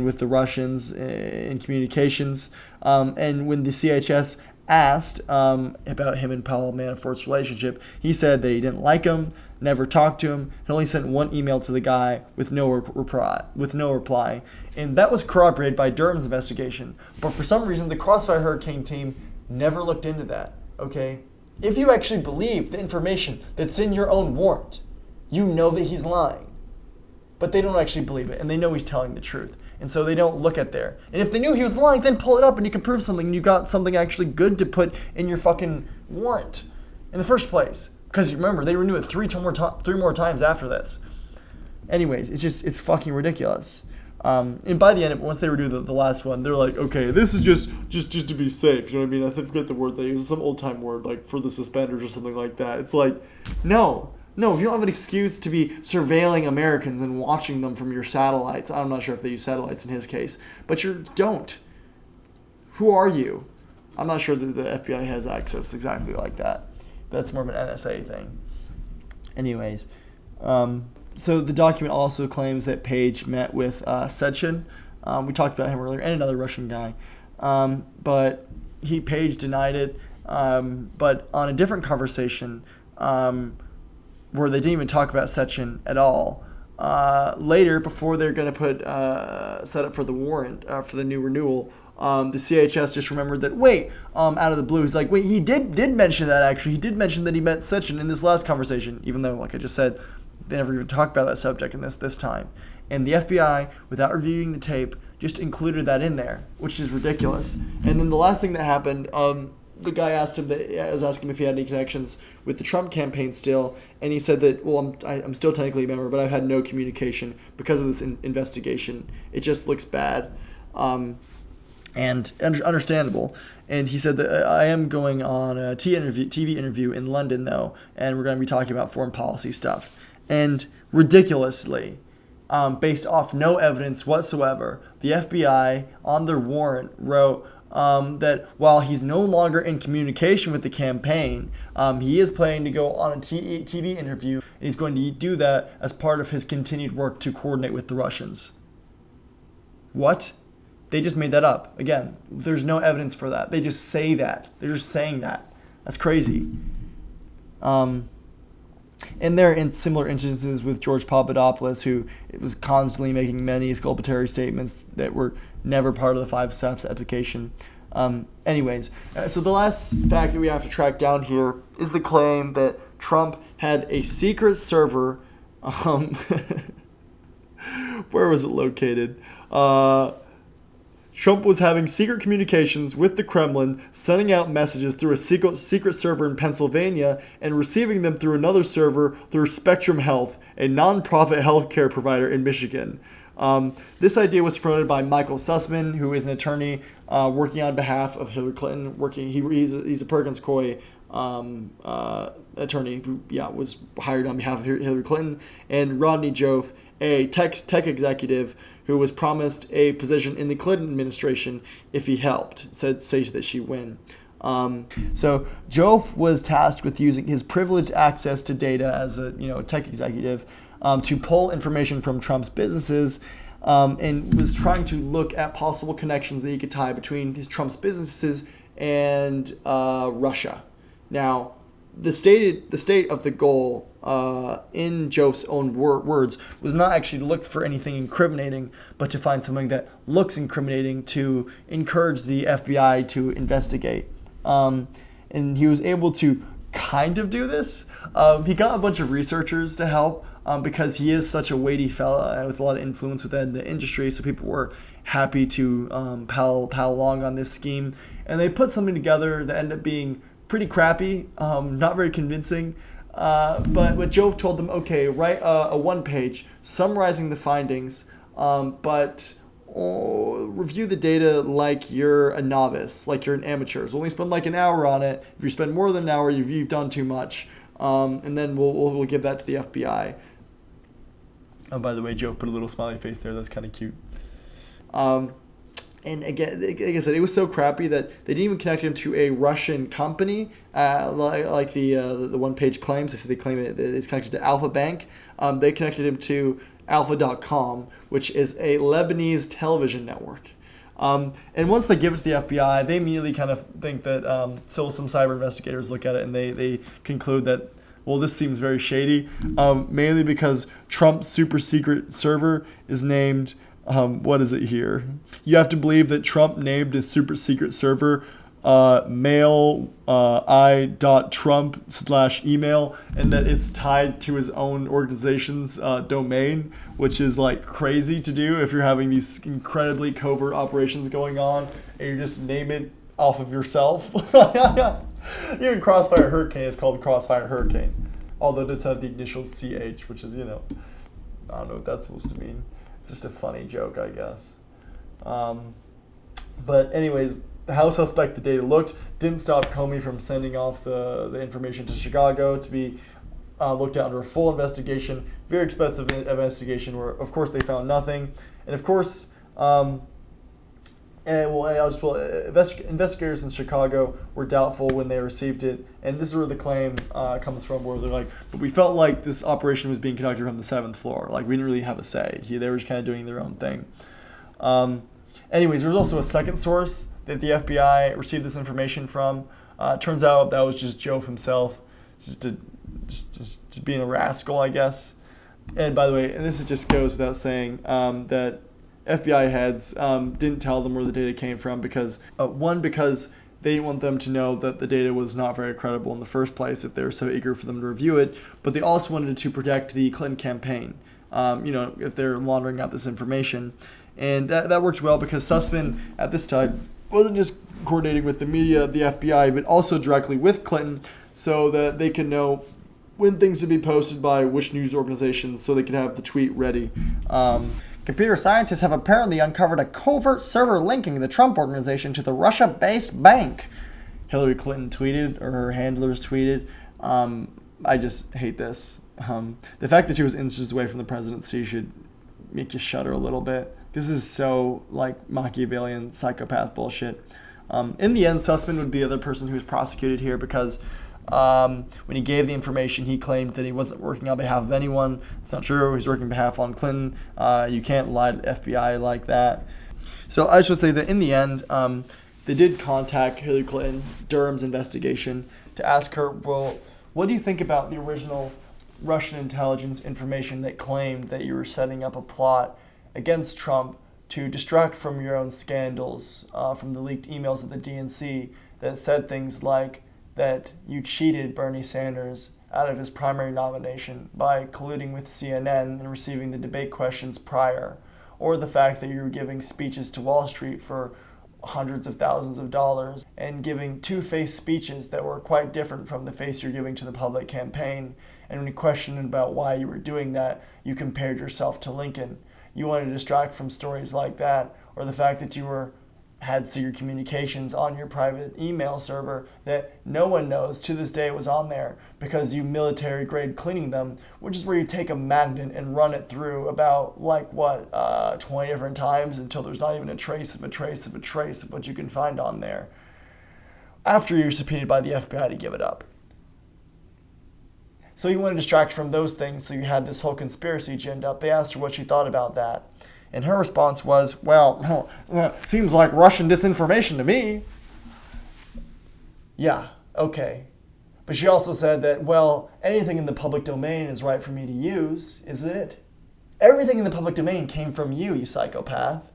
with the Russians in communications. And when the CHS asked about him and Paul Manafort's relationship, he said that he didn't like him, never talked to him, and only sent 1 email to the guy with no reply. And that was corroborated by Durham's investigation. But for some reason, the Crossfire Hurricane team never looked into that. Okay? If you actually believe the information that's in your own warrant, you know that he's lying. But they don't actually believe it, and they know he's telling the truth. And so they don't look at there. And if they knew he was lying, then pull it up and you can prove something, and you got something actually good to put in your fucking warrant in the first place. Because remember, they renew it 3 more times after this. Anyways, it's fucking ridiculous. And by the end of it, once they redo the last one, they're like, okay, this is just to be safe. You know what I mean? I forget the word they use. Some old time word, like for the suspenders or something like that. It's like, no, if you don't have an excuse to be surveilling Americans and watching them from your satellites, I'm not sure if they use satellites in his case, but you don't. Who are you? I'm not sure that the FBI has access exactly like that. That's more of an NSA thing. Anyways, so the document also claims that Page met with Sechin. We talked about him earlier, and another Russian guy. But Page denied it. But on a different conversation, where they didn't even talk about Sechin at all, later, before they're going to put set up for the warrant for the new renewal, the CHS just remembered that, out of the blue, he's like, he did mention that, actually. He did mention that he met Sechin in this last conversation, even though, like I just said, they never even talked about that subject in this time. And the FBI, without reviewing the tape, just included that in there, which is ridiculous. And then the last thing that happened, the guy asked him if he had any connections with the Trump campaign still, and he said that, I'm still technically a member, but I've had no communication because of this investigation. It just looks bad. And understandable. And he said that I am going on a TV interview in London, though, and we're going to be talking about foreign policy stuff. And ridiculously, based off no evidence whatsoever, the FBI on their warrant wrote that while he's no longer in communication with the campaign, he is planning to go on a TV interview, and he's going to do that as part of his continued work to coordinate with the Russians. What? They just made that up. Again, there's no evidence for that. They just say that. They're just saying that. That's crazy. And there are in similar instances with George Papadopoulos, who was constantly making many exculpatory statements that were never part of the 5 steps application. Anyways, so the last fact that we have to track down here is the claim that Trump had a secret server. Where was it located? Trump was having secret communications with the Kremlin, sending out messages through a secret server in Pennsylvania and receiving them through another server through Spectrum Health, a nonprofit healthcare provider in Michigan. This idea was promoted by Michael Sussman, who is an attorney working on behalf of Hillary Clinton. He's a Perkins Coie attorney who was hired on behalf of Hillary Clinton, and Rodney Jove, a tech executive who was promised a position in the Clinton administration if he helped, say that she win. So Jove was tasked with using his privileged access to data as a tech executive to pull information from Trump's businesses, and was trying to look at possible connections that he could tie between Trump's businesses and Russia. Now, the state of the goal, in Jove's own words, was not actually to look for anything incriminating, but to find something that looks incriminating to encourage the FBI to investigate. And he was able to kind of do this. He got a bunch of researchers to help because he is such a weighty fella with a lot of influence within the industry. So people were happy to pal along on this scheme. And they put something together that ended up being pretty crappy, not very convincing. But what Jove told them, okay, write a one-page summarizing the findings, but review the data like you're a novice, like you're an amateur. So only spend like an hour on it. If you spend more than an hour, you've done too much. And then we'll give that to the FBI. Oh, by the way, Jove put a little smiley face there. That's kind of cute. And again, like I said, it was so crappy that they didn't even connect him to a Russian company, like the one-page claims. They said they claim it's connected to Alpha Bank. They connected him to Alpha.com, which is a Lebanese television network. And once they give it to the FBI, they immediately kind of think that, some cyber investigators look at it and they conclude that, well, this seems very shady, mainly because Trump's super secret server is named, what is it here? You have to believe that Trump named his super secret server mail.i.trump/email, and that it's tied to his own organization's domain, which is like crazy to do if you're having these incredibly covert operations going on and you just name it off of yourself. Even Crossfire Hurricane is called Crossfire Hurricane, although it does have the initials CH, which is, I don't know what that's supposed to mean. It's just a funny joke, I guess. But anyways, how suspect the data looked didn't stop Comey from sending off the information to Chicago to be looked at under a full investigation, very expensive investigation, where of course they found nothing. And of course, investigators in Chicago were doubtful when they received it, and this is where the claim comes from, where they're like, but we felt like this operation was being conducted from the 7th floor. Like, we didn't really have a say. They were just kind of doing their own thing. Anyways, there was also a second source that the FBI received this information from. Turns out that was just Jove himself, just being a rascal, I guess. And by the way, and this just goes without saying, that FBI heads didn't tell them where the data came from because they didn't want them to know that the data was not very credible in the first place if they were so eager for them to review it. But they also wanted to protect the Clinton campaign, if they're laundering out this information. And that worked well because Sussman at this time wasn't just coordinating with the media, the FBI, but also directly with Clinton so that they could know when things would be posted by which news organizations so they could have the tweet ready. Computer scientists have apparently uncovered a covert server linking the Trump organization to the Russia-based bank, Hillary Clinton tweeted, or her handlers tweeted. I just hate this. The fact that she was inches away from the presidency should make you shudder a little bit. This is so like Machiavellian psychopath bullshit. In the end, Sussman would be the other person who was prosecuted here because when he gave the information, he claimed that he wasn't working on behalf of anyone. It's not true. He was working on behalf on Clinton. You can't lie to the FBI like that. So I should say that in the end, they did contact Hillary Clinton, Durham's investigation, to ask her, well, what do you think about the original Russian intelligence information that claimed that you were setting up a plot against Trump to distract from your own scandals, from the leaked emails of the DNC that said things like that you cheated Bernie Sanders out of his primary nomination by colluding with CNN and receiving the debate questions prior, or the fact that you were giving speeches to Wall Street for hundreds of thousands of dollars and giving two-faced speeches that were quite different from the face you're giving to the public campaign. And when you questioned about why you were doing that, you compared yourself to Lincoln. You wanted to distract from stories like that, or the fact that you were had secret communications on your private email server that no one knows to this day was on there because you military grade cleaning them, which is where you take a magnet and run it through about 20 different times until there's not even a trace of a trace of a trace of what you can find on there after you're subpoenaed by the FBI to give it up. So you want to distract from those things, so you had this whole conspiracy ginned up. They asked her what she thought about that. And her response was, well, seems like Russian disinformation to me. Yeah, okay. But she also said that, well, anything in the public domain is right for me to use, isn't it? Everything in the public domain came from you psychopath.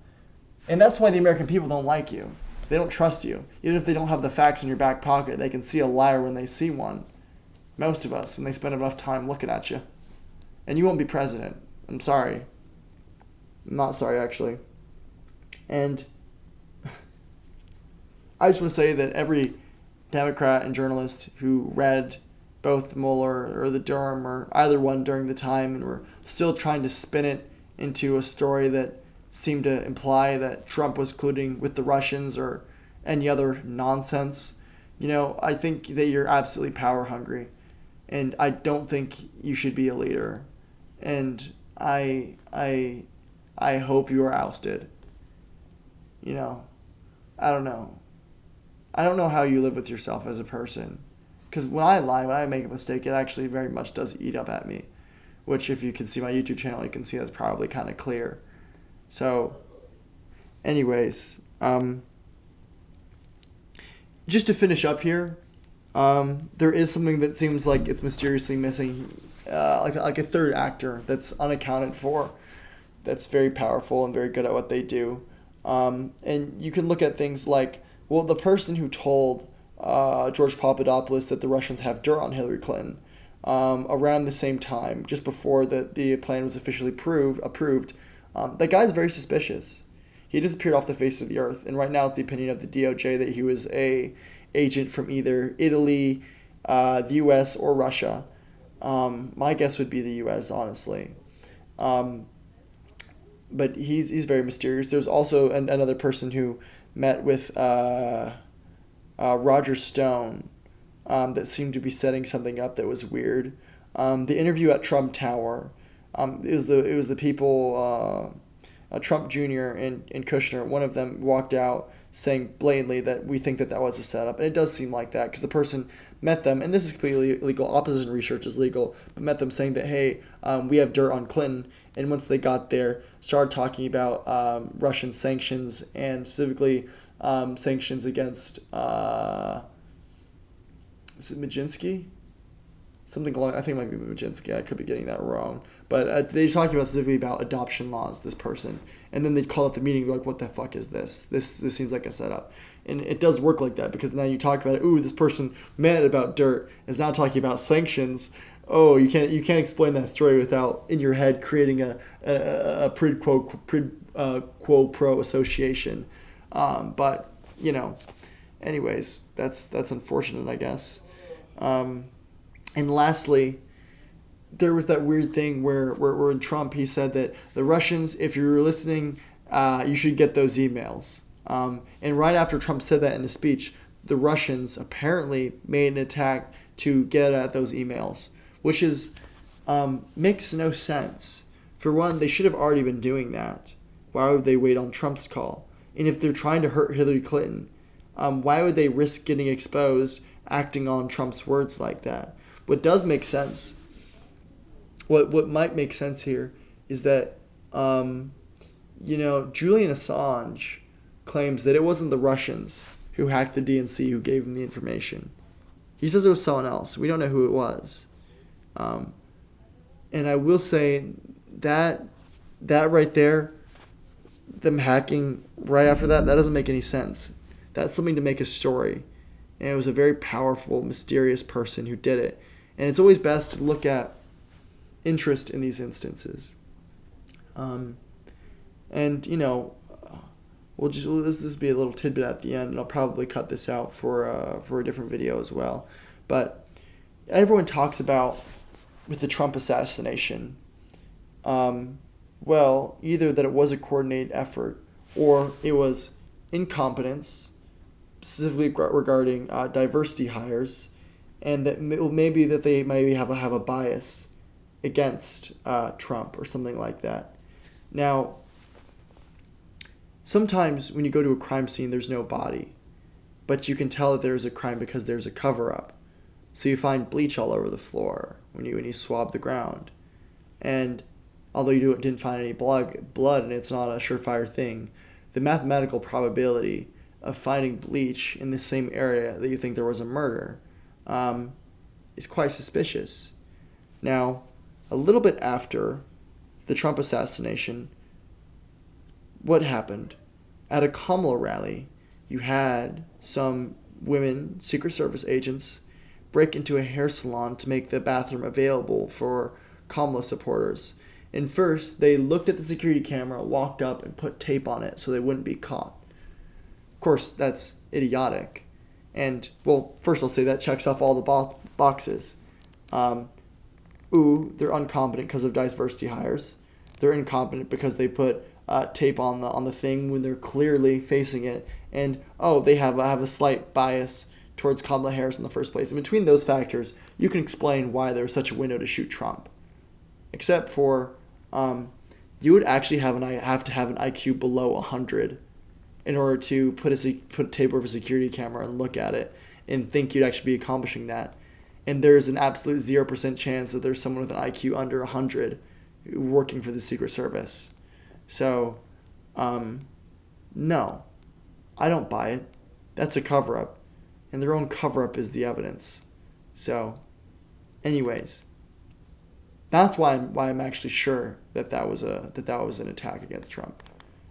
And that's why the American people don't like you. They don't trust you. Even if they don't have the facts in your back pocket, they can see a liar when they see one. Most of us, when they spend enough time looking at you. And you won't be president. I'm sorry. I'm not sorry, actually. And I just want to say that every Democrat and journalist who read both Mueller or the Durham or either one during the time and were still trying to spin it into a story that seemed to imply that Trump was colluding with the Russians or any other nonsense, I think that you're absolutely power hungry. And I don't think you should be a leader. And I hope you are ousted. I don't know. I don't know how you live with yourself as a person. Because when I lie, when I make a mistake, it actually very much does eat up at me. Which, if you can see my YouTube channel, you can see that's probably kind of clear. So, anyways, just to finish up here, there is something that seems like it's mysteriously missing, like a third actor that's unaccounted for, that's very powerful and very good at what they do. And you can look at things like, well, the person who told George Papadopoulos that the Russians have dirt on Hillary Clinton around the same time, just before the plan was officially approved, that guy's very suspicious. He disappeared off the face of the earth, and right now it's the opinion of the DOJ that he was a agent from either Italy, the U.S., or Russia. My guess would be the U.S., honestly. But he's very mysterious. There's also another person who met with Roger Stone that seemed to be setting something up that was weird. The interview at Trump Tower, it was the people, Trump Jr. and Kushner. One of them walked out saying blatantly that we think that was a setup. And it does seem like that because the person met them, and this is completely illegal. Opposition research is legal, but met them saying that, hey, we have dirt on Clinton. And once they got there, started talking about Russian sanctions and specifically sanctions against, is it Majinsky? Something along, I think it might be Majinsky. I could be getting that wrong. But they're talking about specifically about adoption laws, this person. And then they'd call up the meeting, like, what the fuck is this? This seems like a setup. And it does work like that because now you talk about it, ooh, this person mad about dirt is now talking about sanctions. Oh, you can't explain that story without in your head creating a quid quo pro association. But anyways, that's unfortunate, I guess. And lastly, there was that weird thing where in Trump he said that the Russians, if you're listening, you should get those emails. And right after Trump said that in the speech, the Russians apparently made an attack to get at those emails, which is makes no sense. For one, they should have already been doing that. Why would they wait on Trump's call? And if they're trying to hurt Hillary Clinton, why would they risk getting exposed acting on Trump's words like that? What does make sense, what might make sense here is that, Julian Assange claims that it wasn't the Russians who hacked the DNC who gave him the information. He says it was someone else. We don't know who it was. And I will say that right there, them hacking right after that doesn't make any sense. That's something to make a story. And it was a very powerful, mysterious person who did it. And it's always best to look at interest in these instances. We'll just be a little tidbit at the end, and I'll probably cut this out for a different video as well. But everyone talks about with the Trump assassination, either that it was a coordinated effort or it was incompetence, specifically regarding diversity hires, and that maybe that they maybe have a bias against Trump or something like that. Now, sometimes when you go to a crime scene, there's no body, but you can tell that there's a crime because there's a cover-up. So you find bleach all over the floor when you swab the ground, and although you didn't find any blood, and it's not a surefire thing, the mathematical probability of finding bleach in the same area that you think there was a murder is quite suspicious. Now, a little bit after the Trump assassination, what happened? At a Kamala rally, you had some women, Secret Service agents, break into a hair salon to make the bathroom available for Kamala supporters. And first, they looked at the security camera, walked up, and put tape on it so they wouldn't be caught. Of course, that's idiotic. And, well, first I'll say that checks off all the boxes. They're incompetent because of diversity hires. They're incompetent because they put tape on the thing when they're clearly facing it. And, they have a slight bias towards Kamala Harris in the first place. And between those factors, you can explain why there was such a window to shoot Trump. Except for, you would actually have to have an IQ below 100 in order to put tape over a security camera and look at it and think you'd actually be accomplishing that. And there's an absolute 0% chance that there's someone with an IQ under 100 working for the Secret Service. So, no, I don't buy it. That's a cover-up. And their own cover-up is the evidence. So, anyways, that's why I'm actually sure that was an attack against Trump.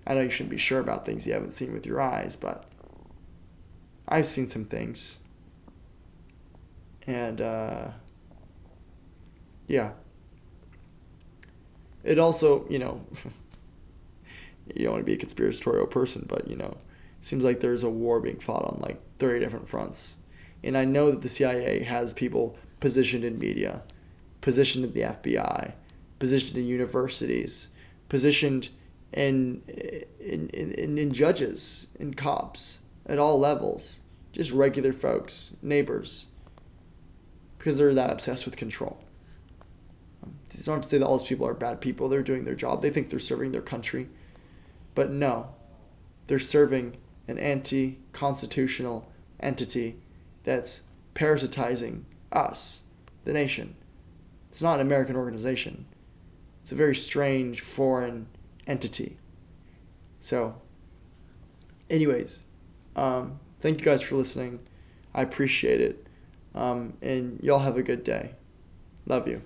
I know you shouldn't be sure about things you haven't seen with your eyes, but I've seen some things. And, yeah. It also, you don't want to be a conspiratorial person, but, it seems like there's a war being fought on like 30 different fronts. And I know that the CIA has people positioned in media, positioned in the FBI, positioned in universities, positioned in judges, in cops, at all levels, just regular folks, neighbors, because they're that obsessed with control. It's not to say that all those people are bad people. They're doing their job. They think they're serving their country. But no, they're serving an anti-constitutional entity that's parasitizing us, the nation. It's not an American organization. It's a very strange foreign entity. So, anyways, thank you guys for listening. I appreciate it. And y'all have a good day. Love you.